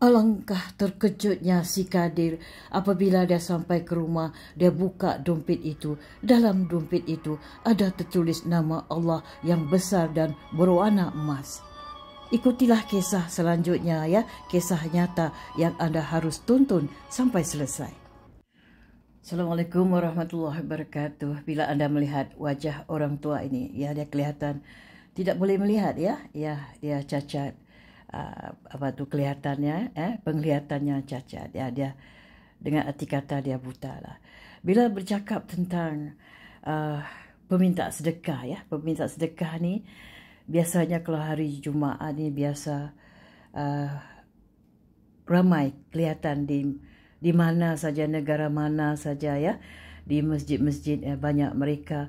Alangkah terkejutnya si Kadir apabila dia sampai ke rumah, dia buka dompet itu. Dalam dompet itu ada tertulis nama Allah yang besar dan berwarna emas. Ikutilah kisah selanjutnya ya, kisah nyata yang anda harus tonton sampai selesai. Assalamualaikum warahmatullahi wabarakatuh. Bila anda melihat wajah orang tua ini, ya dia kelihatan tidak boleh melihat ya, dia cacat. Kelihatannya penglihatannya cacat ya, dia dengan arti kata dia buta lah. Bila bercakap tentang peminta sedekah ni biasanya kalau hari Jumaat ni biasa ramai kelihatan di mana saja, negara mana saja ya, di masjid-masjid banyak mereka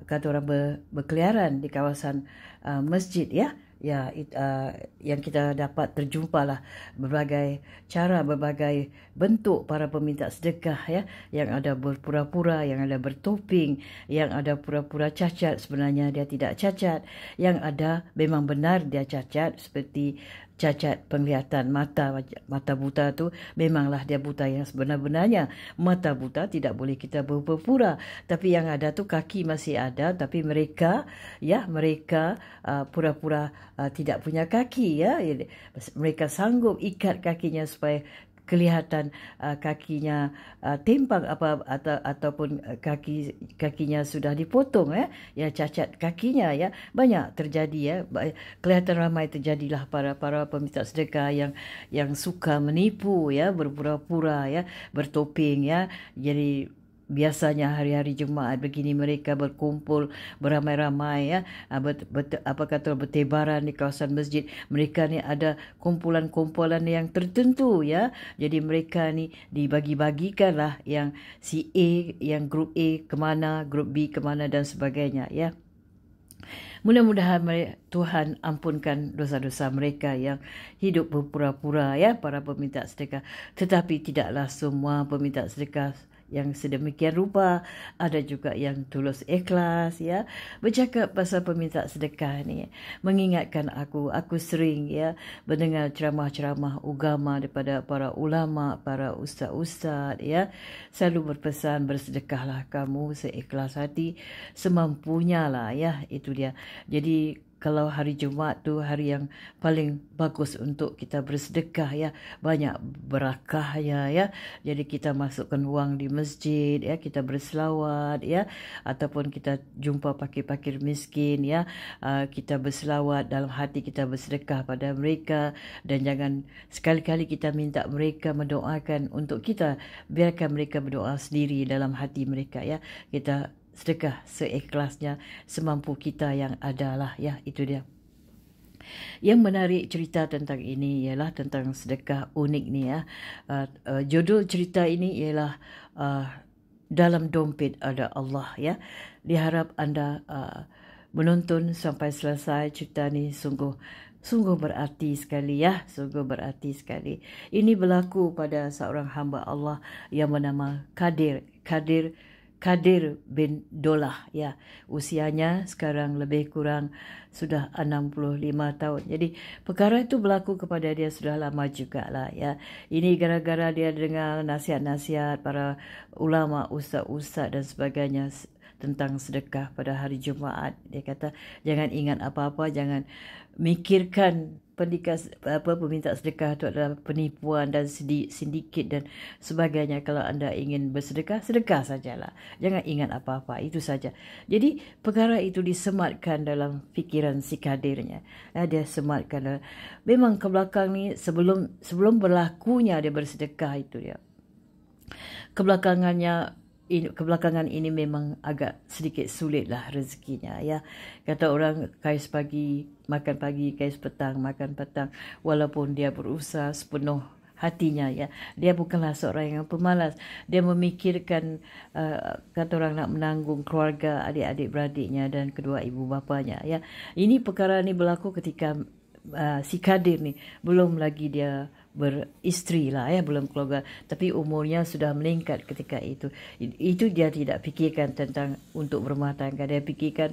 kata orang berkeliaran di kawasan masjid ya. Yang kita dapat terjumpalah berbagai cara, berbagai bentuk para peminta sedekah ya, yang ada berpura-pura, yang ada bertopeng, yang ada pura-pura cacat sebenarnya dia tidak cacat, yang ada memang benar dia cacat seperti cacat penglihatan mata buta tu memanglah dia buta yang sebenar-benarnya. Mata buta tidak boleh kita berpura-pura, tapi yang ada tu kaki masih ada, tapi mereka pura-pura tidak punya kaki ya. Mereka sanggup ikat kakinya supaya kelihatan kakinya timpang ataupun kakinya sudah dipotong ya, cacat kakinya ya. Banyak terjadi ya, kelihatan ramai terjadilah para peminta sedekah yang suka menipu ya, berpura-pura ya, bertopeng ya. Jadi biasanya hari-hari Jumaat begini mereka berkumpul beramai-ramai ya, bertebaran di kawasan masjid. Mereka ni ada kumpulan-kumpulan yang tertentu ya. Jadi mereka ni dibagi-bagikan lah, yang si A, yang grup A kemana, grup B kemana dan sebagainya ya. Mudah-mudahan Tuhan ampunkan dosa-dosa mereka yang hidup berpura-pura ya, para peminta sedekah. Tetapi tidaklah semua peminta sedekah yang sedemikian rupa, ada juga yang tulus ikhlas ya. Bercakap pasal peminta sedekah ni mengingatkan aku sering ya mendengar ceramah-ceramah agama daripada para ulama, para ustaz-ustaz ya, selalu berpesan bersedekahlah kamu seikhlas hati, semampunya lah ya, itu dia. Jadi kalau hari Jumaat tu hari yang paling bagus untuk kita bersedekah ya, banyak berakahnya ya. Jadi kita masukkan wang di masjid ya, kita berselawat ya, ataupun kita jumpa fakir-fakir miskin ya, kita berselawat dalam hati, kita bersedekah pada mereka. Dan jangan sekali-kali kita minta mereka mendoakan untuk kita, biarkan mereka berdoa sendiri dalam hati mereka ya. Kita sedekah seikhlasnya, semampu kita yang adalah ya, itu dia. Yang menarik cerita tentang ini ialah tentang sedekah unik ni ya. Judul cerita ini ialah dalam dompet ada Allah ya. Diharap anda menonton sampai selesai. Cerita ni sungguh berarti sekali ya, sungguh berarti sekali. Ini berlaku pada seorang hamba Allah yang bernama Kadir bin Dolah ya. Usianya sekarang lebih kurang sudah 65 tahun. Jadi perkara itu berlaku kepada dia sudah lama jugalah ya. Ini gara-gara dia dengar nasihat-nasihat para ulama, ustaz-ustaz dan sebagainya tentang sedekah pada hari Jumaat. Dia kata jangan ingat apa-apa, jangan mikirkan peminta sedekah itu adalah penipuan dan sindiket dan sebagainya. Kalau anda ingin bersedekah, sedekah sajalah. Jangan ingat apa-apa, itu saja. Jadi perkara itu disematkan dalam fikiran si Kadirnya. Dia sematkan. Memang ke belakang ni sebelum berlakunya dia bersedekah itu dia. Kebelakangan ini memang agak sedikit sulitlah rezekinya ya. Kata orang, kais pagi makan pagi, kais petang makan petang. Walaupun dia berusaha sepenuh hatinya ya, dia bukanlah seorang yang pemalas. Dia memikirkan kata orang nak menanggung keluarga, adik-adik beradiknya dan kedua ibu bapanya ya. Ini perkara ni berlaku ketika si Kadir ni belum lagi dia beristeri lah ya, belum keluarga, tapi umurnya sudah meningkat ketika itu. Itu dia tidak fikirkan tentang untuk berumah tangga, dia fikirkan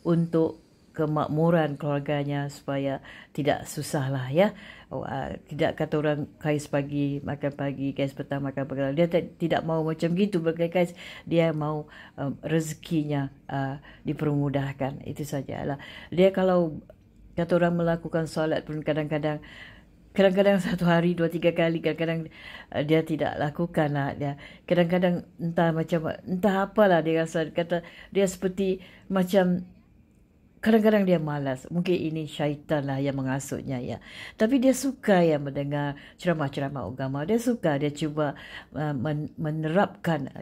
untuk kemakmuran keluarganya supaya tidak susah lah ya. Tidak kata orang kais pagi makan pagi, kais petang makan petang. Dia tidak mau macam gitu berkais. Dia mau rezekinya dipermudahkan. Itu sajalah. Dia kalau kata orang melakukan solat pun kadang-kadang satu hari 2-3 kali, kadang-kadang dia tidak lakukan lah. Dia kadang-kadang entah apalah dia rasa, kata dia seperti macam kadang-kadang dia malas. Mungkin ini syaitan lah yang mengasutnya ya. Tapi dia suka yang mendengar ceramah-ceramah agama. Dia suka, dia cuba menerapkan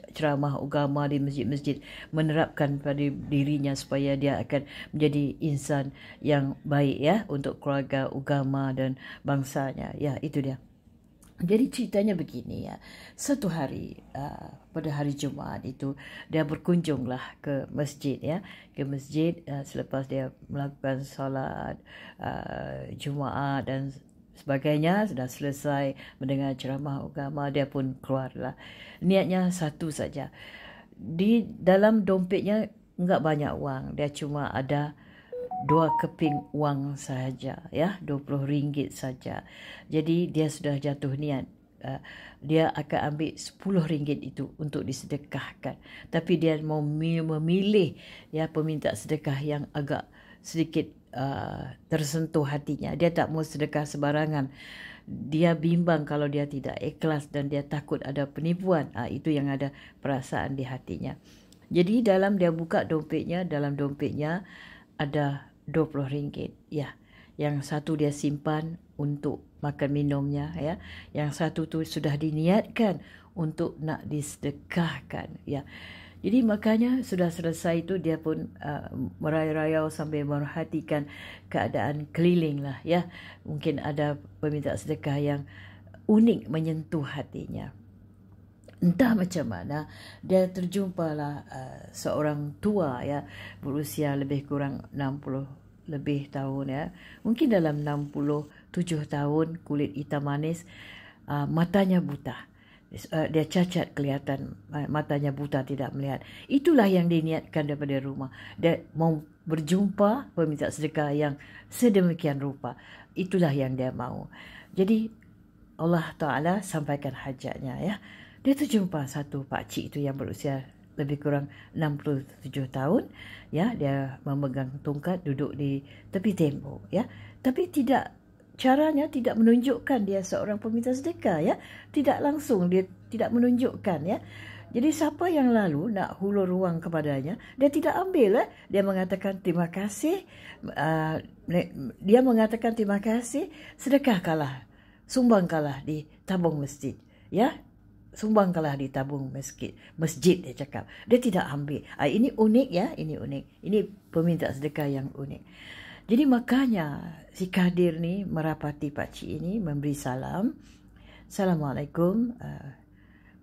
ceramah agama di masjid-masjid, menerapkan pada dirinya supaya dia akan menjadi insan yang baik ya untuk keluarga, agama dan bangsanya. Ya, itu dia. Jadi ceritanya begini ya, satu hari pada hari Jumaat itu dia berkunjunglah ke masjid ya, selepas dia melakukan solat Jumaat dan sebagainya, sudah selesai mendengar ceramah agama, dia pun keluarlah. Niatnya satu saja, di dalam dompetnya enggak banyak wang, dia cuma ada 2 keping wang saja ya, RM20 saja. Jadi dia sudah jatuh niat dia akan ambil RM10 itu untuk disedekahkan. Tapi dia mau memilih ya peminta sedekah yang agak sedikit tersentuh hatinya. Dia tak mau sedekah sembarangan. Dia bimbang kalau dia tidak ikhlas dan dia takut ada penipuan. Itu yang ada perasaan di hatinya. Jadi dalam dia buka dompetnya, dalam dompetnya ada RM20 ya. Yang satu dia simpan untuk makan minumnya ya. Yang satu tu sudah diniatkan untuk nak disedekahkan ya. Jadi makanya sudah selesai itu dia pun merayau-rayau sambil merhatikan keadaan keliling lah ya. Mungkin ada peminta sedekah yang unik menyentuh hatinya. Entah macam mana dia terjumpalah seorang tua ya, berusia lebih kurang 60 lebih tahun ya, mungkin dalam 67 tahun, kulit hitam manis, matanya buta. Dia cacat kelihatan, matanya buta, tidak melihat. Itulah yang diniatkan daripada rumah. Dia mau berjumpa peminta sedekah yang sedemikian rupa. Itulah yang dia mau. Jadi Allah Ta'ala sampaikan hajatnya ya. Dia terjumpa satu pakcik itu yang berusia lebih kurang 67 tahun ya. Dia memegang tongkat, duduk di tepi tembok ya. Tapi caranya tidak menunjukkan dia seorang peminta sedekah ya. Tidak langsung, dia tidak menunjukkan ya. Jadi siapa yang lalu nak hulur ruang kepadanya, dia tidak ambil. Dia mengatakan terima kasih. Dia mengatakan terima kasih, sedekahkanlah, sumbangkanlah di tabung masjid ya. Sumbangkanlah di tabung masjid dia cakap. Dia tidak ambil. Ini unik ya, ini unik. Ini peminta sedekah yang unik. Jadi makanya si Kadir ni merapati pakcik ini, memberi salam. Assalamualaikum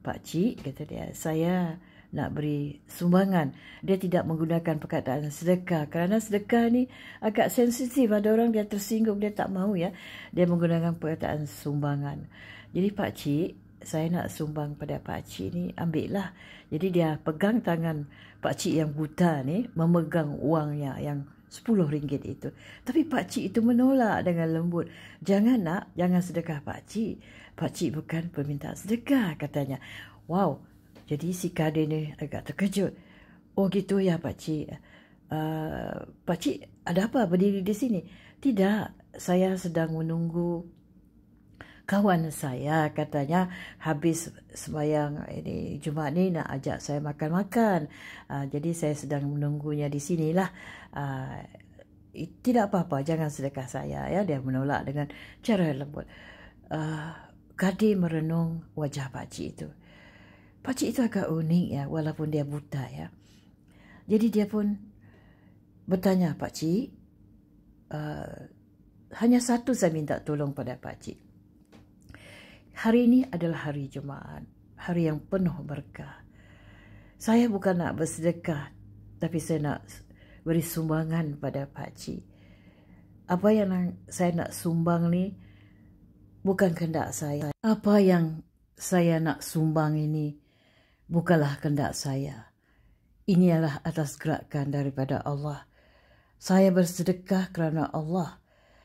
pakcik, kata dia. Saya nak beri sumbangan. Dia tidak menggunakan perkataan sedekah kerana sedekah ni agak sensitif. Ada orang dia tersinggung, dia tak mahu ya. Dia menggunakan perkataan sumbangan. Jadi pakcik, saya nak sumbang pada pakcik ni, ambillah. Jadi dia pegang tangan pakcik yang buta ni, memegang wangnya yang RM10 itu. Tapi pakcik itu menolak dengan lembut. Jangan nak, jangan sedekah pakcik. Pakcik bukan peminta sedekah, katanya. Wow, jadi si Kadir ni agak terkejut. Oh gitu ya pakcik. Pakcik ada apa berdiri di sini? Tidak, saya sedang menunggu kawan saya, katanya habis sembahyang ini Jumaat ni nak ajak saya makan-makan. Jadi saya sedang menunggunya di sinilah. Tidak apa-apa, jangan sedekah saya ya. Dia menolak dengan cara lembut. Kadir merenung wajah pakcik itu. Pakcik itu agak unik ya, walaupun dia buta ya. Jadi dia pun bertanya, pakcik, hanya satu saya minta tolong pada pakcik. Hari ini adalah hari Jumaat, hari yang penuh berkah. Saya bukan nak bersedekah, tapi saya nak beri sumbangan pada pakcik. Apa yang saya nak sumbang ni bukan kehendak saya. Apa yang saya nak sumbang ini bukanlah kehendak saya. Ini adalah atas gerakan daripada Allah. Saya bersedekah kerana Allah.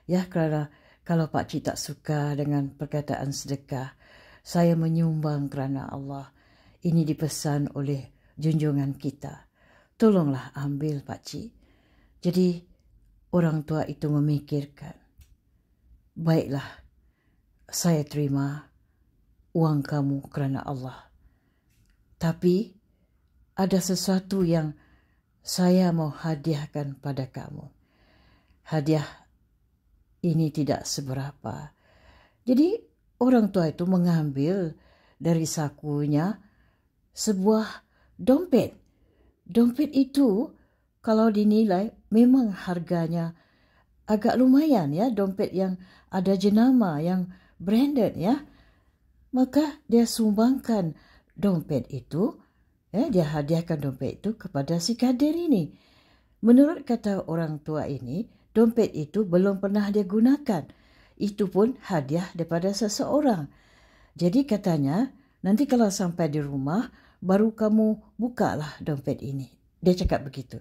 Ya, kerana kalau Pak Cik tak suka dengan perkataan sedekah, saya menyumbang kerana Allah. Ini dipesan oleh junjungan kita. Tolonglah ambil Pak Cik. Jadi orang tua itu memikirkan, baiklah, saya terima uang kamu kerana Allah. Tapi ada sesuatu yang saya mau hadiahkan pada kamu. Hadiah ini tidak seberapa. Jadi orang tua itu mengambil dari sakunya sebuah dompet. Dompet itu kalau dinilai memang harganya agak lumayan ya. Dompet yang ada jenama, yang branded ya. Maka dia sumbangkan dompet itu. Dia hadiahkan dompet itu kepada si Kadir ini. Menurut kata orang tua ini, dompet itu belum pernah dia gunakan. Itu pun hadiah daripada seseorang. Jadi katanya, nanti kalau sampai di rumah, baru kamu bukalah dompet ini. Dia cakap begitu.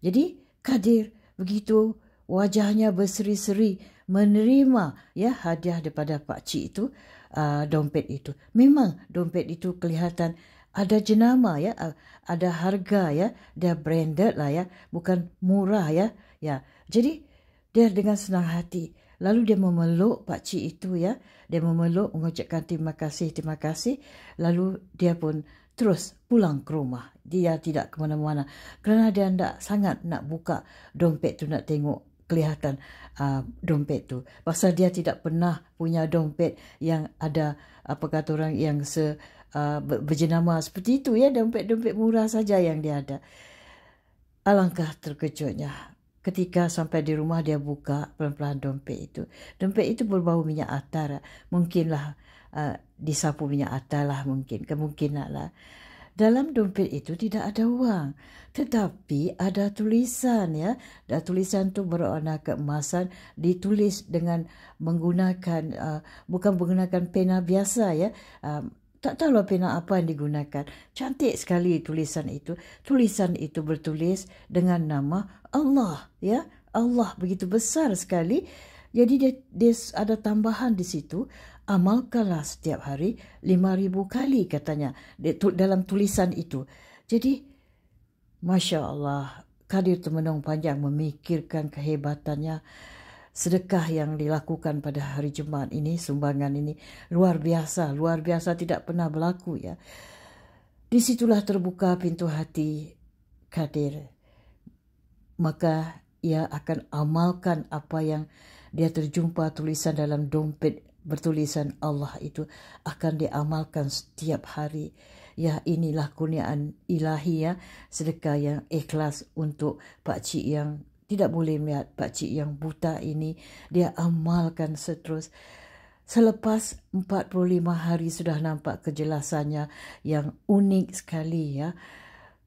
Jadi Kadir begitu wajahnya berseri-seri menerima ya hadiah daripada Pak Cik itu, dompet itu. Memang dompet itu kelihatan ada jenama ya, ada harga ya, dia branded lah ya, bukan murah ya. Ya, jadi dia dengan senang hati lalu dia memeluk Pak Cik itu ya, dia memeluk mengucapkan terima kasih, lalu dia pun terus pulang ke rumah. Dia tidak ke mana-mana kerana dia tidak sangat nak buka dompet tu, nak tengok kelihatan dompet tu. Pasal dia tidak pernah punya dompet yang ada apa kata orang yang berjenama seperti itu ya, dompet-dompet murah saja yang dia ada. Alangkah terkejutnya ketika sampai di rumah dia buka pelan-pelan dompet itu. Dompet itu berbau minyak atar. Mungkinlah disapu minyak atar lah, kemungkinan lah. Dalam dompet itu tidak ada wang, tetapi ada tulisan ya. Dan tulisan tu berwarna keemasan, ditulis dengan menggunakan bukan menggunakan pena biasa ya. Tak tahulah pena apa yang digunakan. Cantik sekali tulisan itu. Tulisan itu bertulis dengan nama Allah ya. Allah begitu besar sekali. Jadi dia ada tambahan di situ. Amalkanlah setiap hari 5,000 kali katanya dalam tulisan itu. Jadi Masya Allah, Kadir Temenung Panjang memikirkan kehebatannya. Sedekah yang dilakukan pada hari Jumaat ini, sumbangan ini luar biasa tidak pernah berlaku ya. Disitulah terbuka pintu hati Kadir. Maka ia akan amalkan apa yang dia terjumpa tulisan dalam dompet bertulisan Allah itu, akan diamalkan setiap hari. Ya, inilah kurniaan ilahi ya, sedekah yang ikhlas untuk Pak Cik yang tidak boleh melihat, Pak Cik yang buta ini. Dia amalkan seterus. Selepas 45 hari sudah nampak kejelasannya yang unik sekali ya.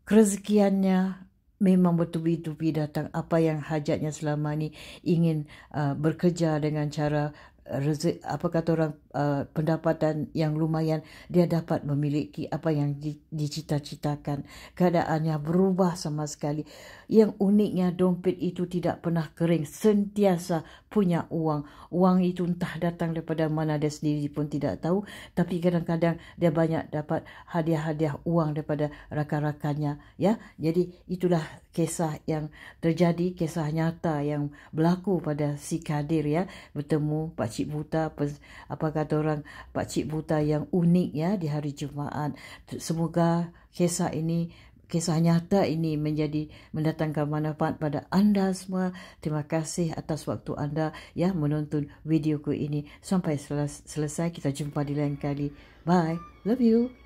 Kerezekiannya memang bertubi-tubi datang. Apa yang hajatnya selama ini ingin bekerja dengan cara pendapatan yang lumayan, dia dapat memiliki apa yang dicita-citakan. Keadaannya berubah sama sekali. Yang uniknya dompet itu tidak pernah kering, sentiasa punya uang. Uang itu entah datang daripada mana dia sendiri pun tidak tahu, tapi kadang-kadang dia banyak dapat hadiah-hadiah uang daripada rakan-rakannya ya. Jadi itulah kisah yang terjadi, kisah nyata yang berlaku pada si Kadir ya, bertemu Pak Cik Buta, apa kata orang, Pak Cik Buta yang unik ya di hari Jumaat. Semoga kisah nyata ini mendatangkan manfaat pada anda semua. Terima kasih atas waktu anda ya menonton videoku ini sampai selesai. Kita jumpa di lain kali. Bye. Love you.